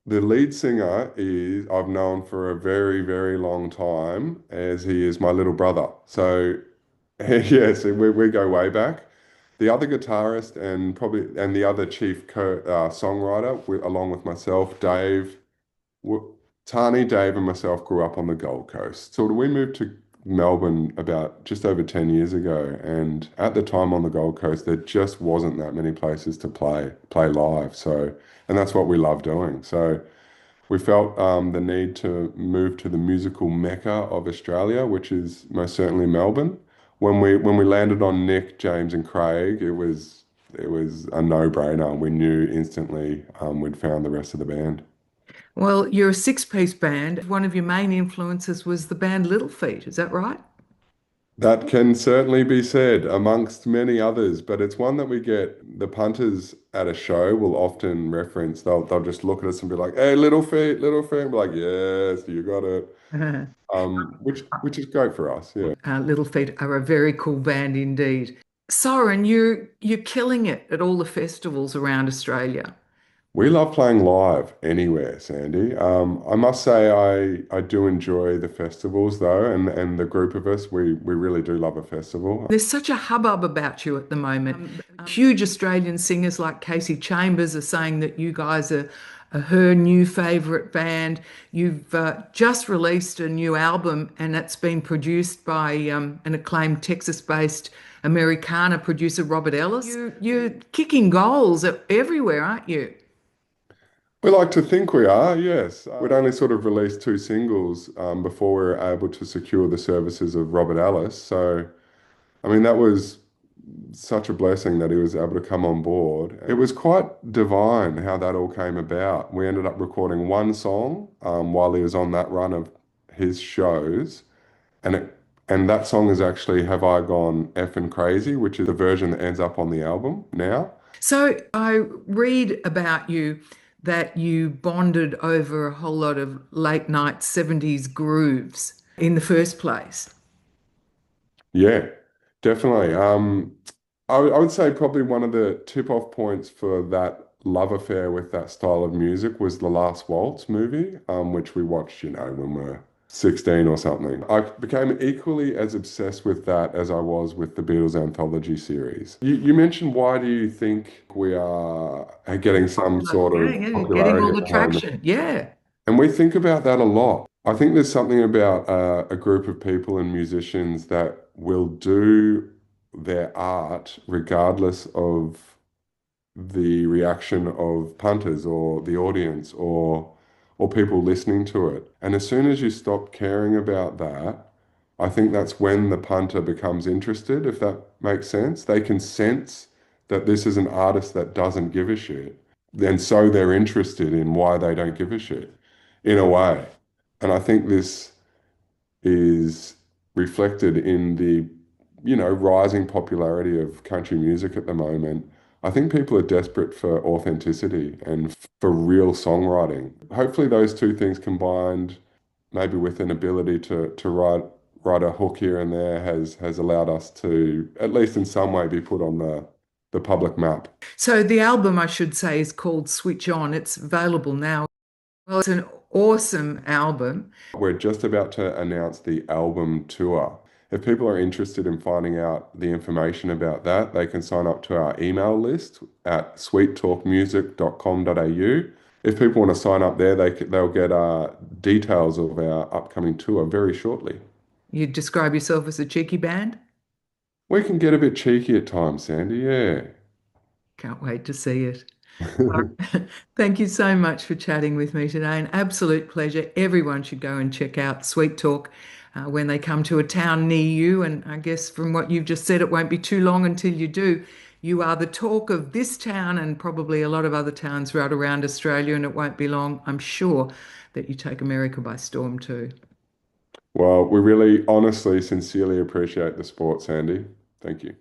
The lead singer is I've known for a very, very long time, as he is my little brother. So yes, we go way back. The other guitarist and the other chief songwriter, along with myself, Dave, w- Tani, Dave, and myself grew up on the Gold Coast. So we moved to Melbourne about just over 10 years ago, and at the time on the Gold Coast, there just wasn't that many places to play live. So, and that's what we love doing. So. We felt the need to move to the musical mecca of Australia, which is most certainly Melbourne. When we landed on Nick, James, and Craig, it was a no-brainer. We knew instantly we'd found the rest of the band. Well, you're a six-piece band. One of your main influences was the band Little Feat, is that right? That can certainly be said, amongst many others, but it's one that we get the punters at a show will often reference. They'll just look at us and be like, "Hey, little feet," and be like, "Yes, you got it." Which is great for us. Yeah. Little Feat are a very cool band indeed. Soren, you're killing it at all the festivals around Australia. We love playing live anywhere, Sandy. I must say I do enjoy the festivals though, and the group of us, we really do love a festival. There's such a hubbub about you at the moment. Huge Australian singers like Kasey Chambers are saying that you guys are her new favourite band. You've just released a new album, and it's been produced by an acclaimed Texas-based Americana producer, Robert Ellis. You're kicking goals everywhere, aren't you? We like to think we are, yes. We'd only sort of released two singles before we were able to secure the services of Robert Ellis. So, I mean, that was such a blessing that he was able to come on board. It was quite divine how that all came about. We ended up recording one song while he was on that run of his shows, and that song is actually "Have I Gone Effin' Crazy," which is the version that ends up on the album now. So I read about you that you bonded over a whole lot of late night 70s grooves in the first place. Yeah, definitely. I would say probably one of the tip-off points for that love affair with that style of music was the Last Waltz movie, which we watched, when we were 16 or something. I became equally as obsessed with that as I was with the Beatles anthology series. You mentioned why do you think we are getting some sort Yeah, of yeah, getting popularity all at the the moment? traction. Yeah. And we think about that a lot. I think there's something about a group of people and musicians that will do their art regardless of the reaction of punters or the audience or people listening to it. And as soon as you stop caring about that, I think that's when the punter becomes interested, if that makes sense. They can sense that this is an artist that doesn't give a shit. And so they're interested in why they don't give a shit in a way. And I think this is reflected in the, rising popularity of country music at the moment. I think people are desperate for authenticity and for real songwriting. Hopefully those two things combined, maybe with an ability to write a hook here and there has allowed us to, at least in some way, be put on the public map. So the album, I should say, is called Switch On. It's available now. Well, it's an awesome album. We're just about to announce the album tour. If people are interested in finding out the information about that, they can sign up to our email list at sweettalkmusic.com.au. If people want to sign up there, they'll get details of our upcoming tour very shortly. You describe yourself as a cheeky band? We can get a bit cheeky at times, Sandy, yeah. Can't wait to see it. Thank you so much for chatting with me today. An absolute pleasure. Everyone should go and check out Sweet Talk when they come to a town near you. And I guess from what you've just said, it won't be too long until you do. You are the talk of this town and probably a lot of other towns right around Australia, and it won't be long, I'm sure, that you take America by storm too. Well, we really honestly, sincerely appreciate the support, Sandy. Thank you.